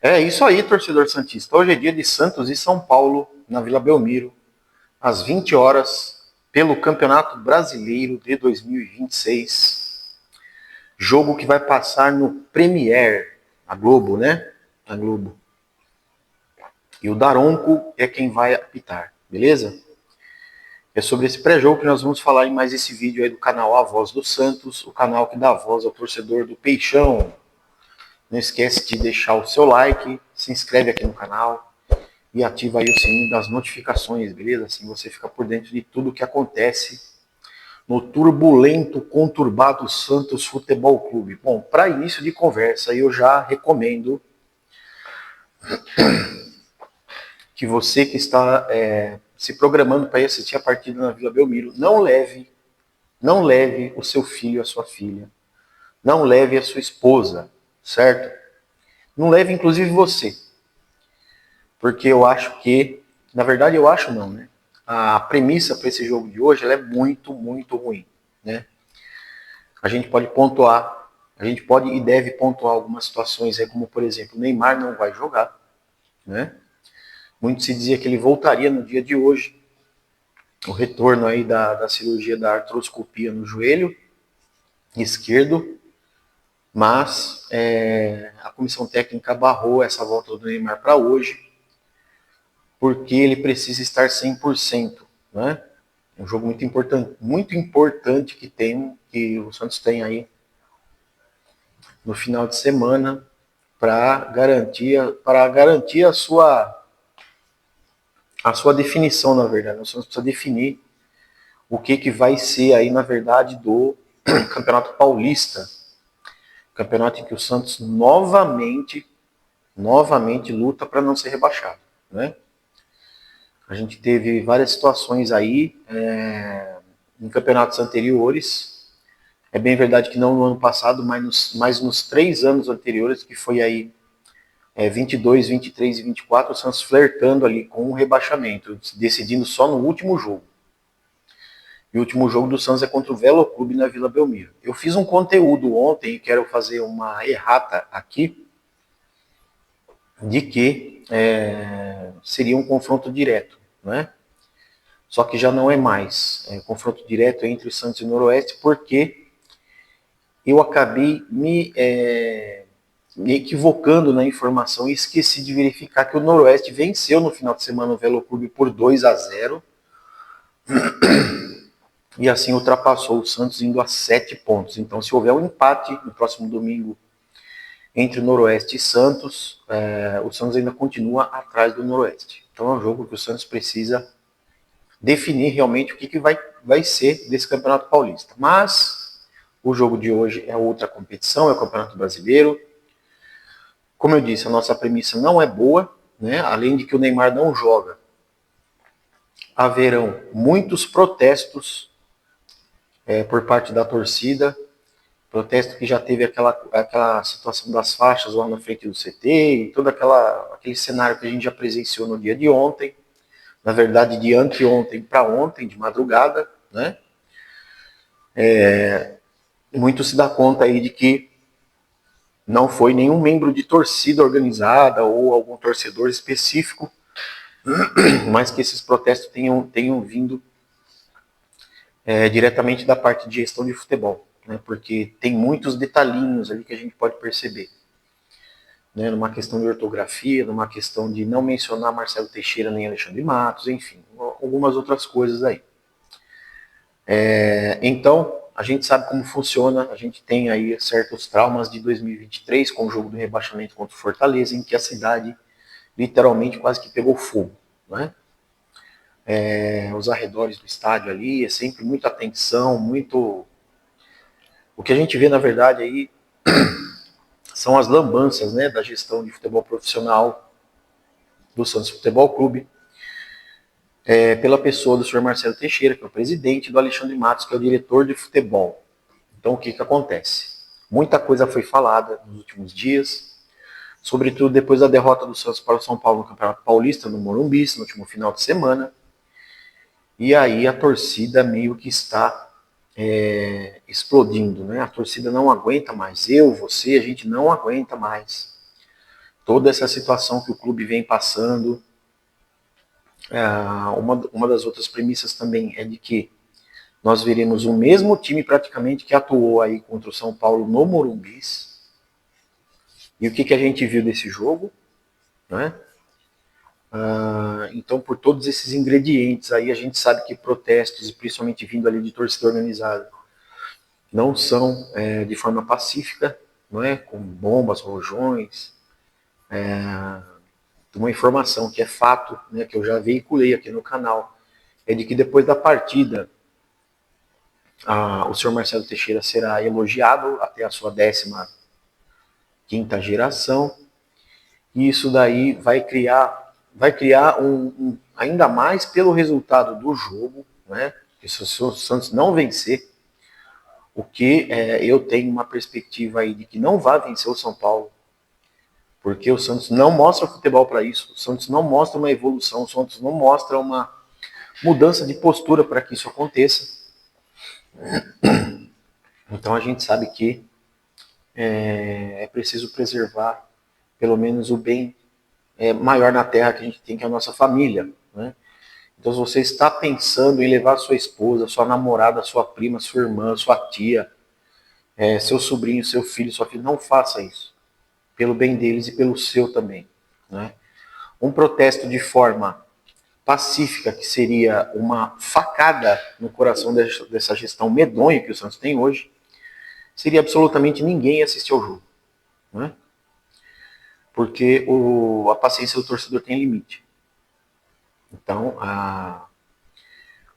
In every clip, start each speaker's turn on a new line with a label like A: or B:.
A: É isso aí, torcedor santista. Hoje é dia de Santos e São Paulo, na Vila Belmiro, às 20 horas, pelo Campeonato Brasileiro de 2026. Jogo que vai passar no Premier, a Globo, né? A Globo. E o Daronco é quem vai apitar, beleza? É sobre esse pré-jogo que nós vamos falar em mais esse vídeo aí do canal A Voz do Santos, o canal que dá voz ao torcedor do Peixão. Não esquece de deixar o seu like, se inscreve aqui no canal e ativa aí o sininho das notificações, beleza? Assim você fica por dentro de tudo que acontece no turbulento, conturbado Santos Futebol Clube. Bom, para início de conversa, eu já recomendo que você que está se programando para ir assistir a partida na Vila Belmiro, não leve o seu filho, a sua filha, não leve a sua esposa, certo? Não leve inclusive você, porque eu acho que, na verdade eu acho não, né? A premissa para esse jogo de hoje ela é muito, muito ruim, né? A gente pode pontuar, a gente pode e deve pontuar algumas situações, como por exemplo, o Neymar não vai jogar, né? Muito se dizia que ele voltaria no dia de hoje, o retorno aí da cirurgia da artroscopia no joelho esquerdo, mas a comissão técnica barrou essa volta do Neymar para hoje, porque ele precisa estar 100%, né? É um jogo muito importante que o Santos tem aí no final de semana para garantir a sua definição, na verdade. O Santos precisa definir o que vai ser aí, na verdade, do Campeonato Paulista. Campeonato em que o Santos novamente luta para não ser rebaixado, né? A gente teve várias situações aí em campeonatos anteriores. É bem verdade que não no ano passado, mas nos 3 anos anteriores, que foi aí 22, 23 e 24, o Santos flertando ali com o rebaixamento, decidindo só no último jogo. E o último jogo do Santos é contra o Velo Clube na Vila Belmiro. Eu fiz um conteúdo ontem e quero fazer uma errata aqui de que seria um confronto direto, né? Só que já não é mais confronto direto entre o Santos e o Noroeste, porque eu acabei me equivocando na informação e esqueci de verificar que o Noroeste venceu no final de semana o Velo Clube por 2-0 e assim ultrapassou o Santos indo a 7 pontos. Então, se houver um empate no próximo domingo entre o Noroeste e Santos, o Santos ainda continua atrás do Noroeste. Então, é um jogo que o Santos precisa definir realmente o que vai ser desse Campeonato Paulista. Mas o jogo de hoje é outra competição, é o Campeonato Brasileiro. Como eu disse, a nossa premissa não é boa, né? Além de que o Neymar não joga, haverão muitos protestos por parte da torcida, protesto que já teve aquela situação das faixas lá na frente do CT e todo aquele cenário que a gente já presenciou no dia de ontem, na verdade de anteontem para ontem, de madrugada, né? Muito se dá conta aí de que não foi nenhum membro de torcida organizada ou algum torcedor específico, mas que esses protestos tenham vindo diretamente da parte de gestão de futebol, né? Porque tem muitos detalhinhos ali que a gente pode perceber, né? Numa questão de ortografia, numa questão de não mencionar Marcelo Teixeira nem Alexandre Matos, enfim, algumas outras coisas aí. Então, a gente sabe como funciona, a gente tem aí certos traumas de 2023 com o jogo do rebaixamento contra o Fortaleza, em que a cidade literalmente quase que pegou fogo, né? Os arredores do estádio ali, é sempre muita atenção, muito... O que a gente vê, na verdade, aí são as lambanças, né, da gestão de futebol profissional do Santos Futebol Clube, pela pessoa do senhor Marcelo Teixeira, que é o presidente, do Alexandre Matos, que é o diretor de futebol. Então, o que acontece? Muita coisa foi falada nos últimos dias, sobretudo depois da derrota do Santos para o São Paulo no Campeonato Paulista, no Morumbi, no último final de semana. E aí a torcida meio que está explodindo, né? A torcida não aguenta mais. Eu, você, a gente não aguenta mais toda essa situação que o clube vem passando. Uma das outras premissas também é de que nós veremos o mesmo time praticamente que atuou aí contra o São Paulo no Morumbi. E o que a gente viu desse jogo, né? Então, por todos esses ingredientes aí, a gente sabe que protestos, principalmente vindo ali de torcida organizada, não são de forma pacífica, não é? Com bombas, rojões. Uma informação que é fato, né, que eu já veiculei aqui no canal, é de que depois da partida, o senhor Marcelo Teixeira será elogiado até a sua 15ª geração, e isso daí vai criar ainda mais pelo resultado do jogo, né? Se o Santos não vencer, o que eu tenho uma perspectiva aí de que não vai vencer o São Paulo, porque o Santos não mostra futebol para isso, o Santos não mostra uma evolução, o Santos não mostra uma mudança de postura para que isso aconteça. Então a gente sabe que é preciso preservar pelo menos o bem maior na terra que a gente tem, que é a nossa família, né? Então, se você está pensando em levar sua esposa, sua namorada, sua prima, sua irmã, sua tia, seu sobrinho, seu filho, sua filha, não faça isso. Pelo bem deles e pelo seu também, né? Um protesto de forma pacífica, que seria uma facada no coração dessa gestão medonha que o Santos tem hoje, seria absolutamente ninguém assistir ao jogo, né? Porque a paciência do torcedor tem limite. Então,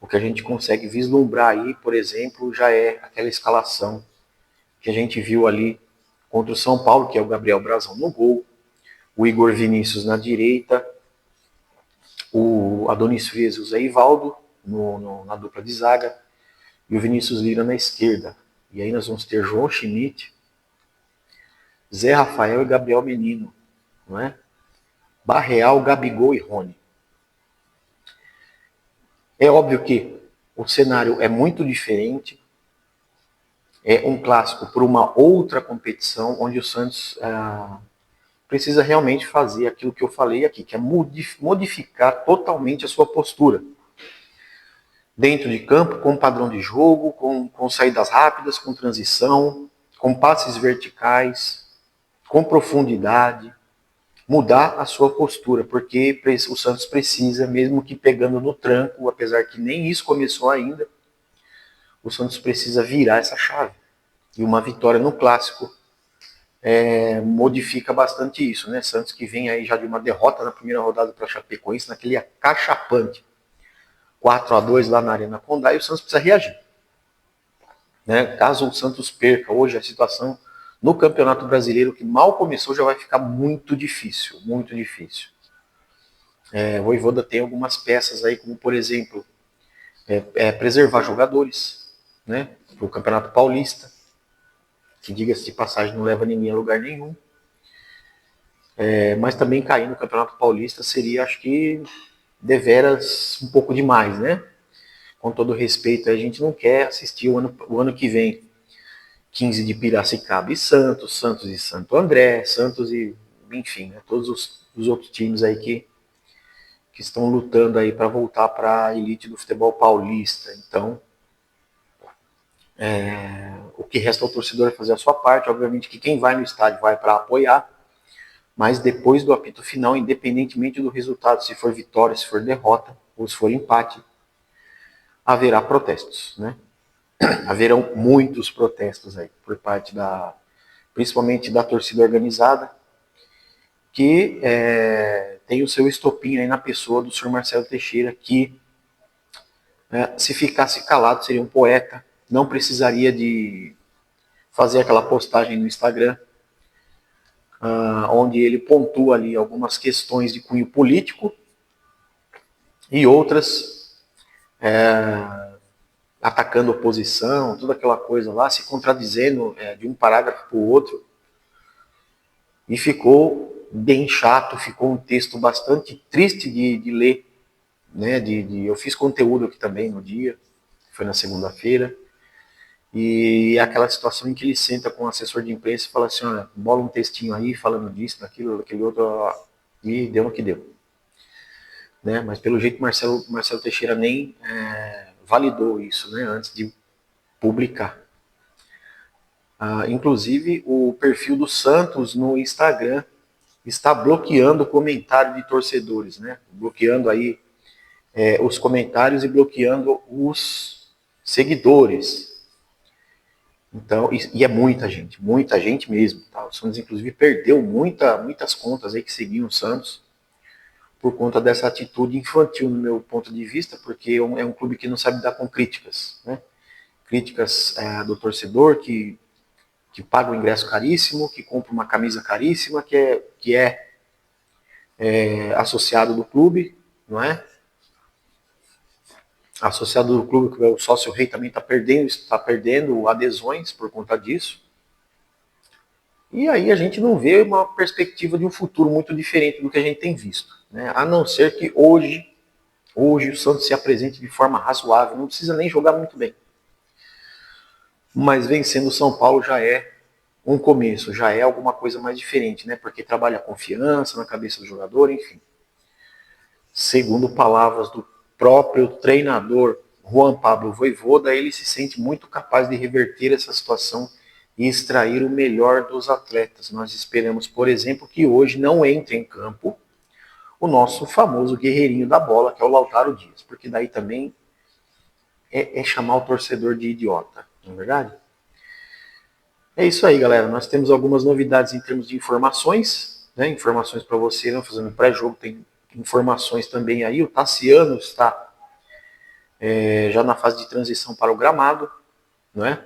A: o que a gente consegue vislumbrar aí, por exemplo, já é aquela escalação que a gente viu ali contra o São Paulo, que é o Gabriel Brazão no gol, o Igor Vinícius na direita, o Adonis Frias e o Zé Ivaldo na dupla de zaga, e o Vinícius Lira na esquerda. E aí nós vamos ter João Schmidt, Zé Rafael e Gabriel Menino, não é? Barreal, Gabigol e Rony. É óbvio que o cenário é muito diferente, é um clássico por uma outra competição, onde o Santos precisa realmente fazer aquilo que eu falei aqui, que é modificar totalmente a sua postura. Dentro de campo, com padrão de jogo, com saídas rápidas, com transição, com passes verticais, com profundidade, mudar a sua postura, porque o Santos precisa, mesmo que pegando no tranco, apesar que nem isso começou ainda, o Santos precisa virar essa chave. E uma vitória no Clássico modifica bastante isso, né? Santos que vem aí já de uma derrota na primeira rodada para a Chapecoense, naquele acachapante 4-2 lá na Arena Condá, e o Santos precisa reagir. Né? Caso o Santos perca hoje, a situação no Campeonato Brasileiro, que mal começou, já vai ficar muito difícil, muito difícil. O Vojvoda tem algumas peças aí, como por exemplo, preservar jogadores, né, para o Campeonato Paulista, que diga-se de passagem não leva ninguém a lugar nenhum. Mas também cair no Campeonato Paulista seria, acho que, deveras um pouco demais, né? Com todo respeito, a gente não quer assistir o ano que vem 15 de Piracicaba e Santos, Santos e Santo André, Santos e, enfim, né, todos os outros times aí que estão lutando aí para voltar para a elite do futebol paulista. Então, o que resta ao torcedor é fazer a sua parte. Obviamente que quem vai no estádio vai para apoiar, mas depois do apito final, independentemente do resultado, se for vitória, se for derrota, ou se for empate, haverá protestos, né? Haverão muitos protestos aí, por parte principalmente da torcida organizada, que tem o seu estopim aí na pessoa do senhor Marcelo Teixeira, que se ficasse calado seria um poeta, não precisaria de fazer aquela postagem no Instagram, onde ele pontua ali algumas questões de cunho político e outras atacando a oposição, toda aquela coisa lá, se contradizendo de um parágrafo para o outro. E ficou bem chato, ficou um texto bastante triste de ler. Né, eu fiz conteúdo aqui também no dia, foi na segunda-feira, E aquela situação em que ele senta com o assessor de imprensa e fala assim, olha, bola um textinho aí falando disso, daquilo, daquele outro, e deu no que deu. Né? Mas pelo jeito Marcelo Teixeira nem validou isso, né, antes de publicar. Inclusive o perfil do Santos no Instagram está bloqueando o comentário de torcedores, né? Bloqueando aí os comentários e bloqueando os seguidores. Então, e é muita gente mesmo. Tá? O Santos, inclusive, perdeu muitas contas aí que seguiam o Santos por conta dessa atitude infantil, no meu ponto de vista, porque é um clube que não sabe dar com críticas. Né? Críticas do torcedor que paga o ingresso caríssimo, que compra uma camisa caríssima, que é associado do clube, não é? Associado do clube, que é o sócio rei, também está perdendo adesões por conta disso. E aí a gente não vê uma perspectiva de um futuro muito diferente do que a gente tem visto. Né? A não ser que hoje o Santos se apresente de forma razoável, não precisa nem jogar muito bem. Mas vencendo o São Paulo já é um começo, já é alguma coisa mais diferente, né? Porque trabalha a confiança na cabeça do jogador, enfim. Segundo palavras do próprio treinador Juan Pablo Vojvoda, ele se sente muito capaz de reverter essa situação e extrair o melhor dos atletas. Nós esperamos, por exemplo, que hoje não entre em campo o nosso famoso guerreirinho da bola, que é o Lautaro Dias, porque daí também é chamar o torcedor de idiota, não é verdade? É isso aí, galera. Nós temos algumas novidades em termos de informações, né? Informações para você, né? Fazendo pré-jogo, tem informações também aí. O Tassiano está já na fase de transição para o gramado, não é?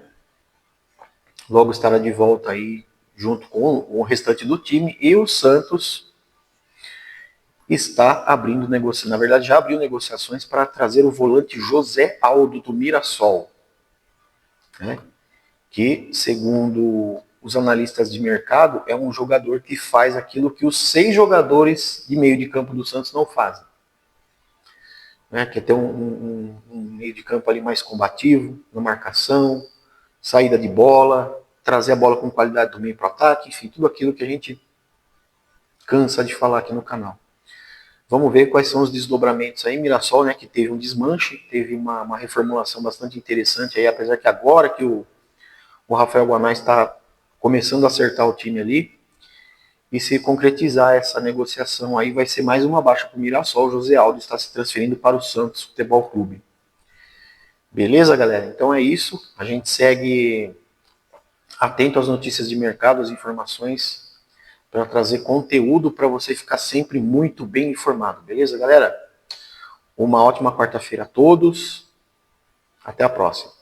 A: Logo estará de volta aí junto com o restante do time. E o Santos está abrindo negociações, na verdade já abriu negociações para trazer o volante José Aldo do Mirassol, né? Que, segundo os analistas de mercado, é um jogador que faz aquilo que os 6 jogadores de meio de campo do Santos não fazem. Né? Que é ter um meio de campo ali mais combativo, na marcação, saída de bola, trazer a bola com qualidade do meio para o ataque, enfim, tudo aquilo que a gente cansa de falar aqui no canal. Vamos ver quais são os desdobramentos aí. Mirassol, né, que teve um desmanche, teve uma reformulação bastante interessante aí, apesar que agora que o Rafael Guanais está começando a acertar o time ali, e se concretizar essa negociação aí, vai ser mais uma baixa para o Mirassol. O José Aldo está se transferindo para o Santos Futebol Clube. Beleza, galera? Então é isso. A gente segue atento às notícias de mercado, às informações, para trazer conteúdo para você ficar sempre muito bem informado. Beleza, galera? Uma ótima quarta-feira a todos. Até a próxima.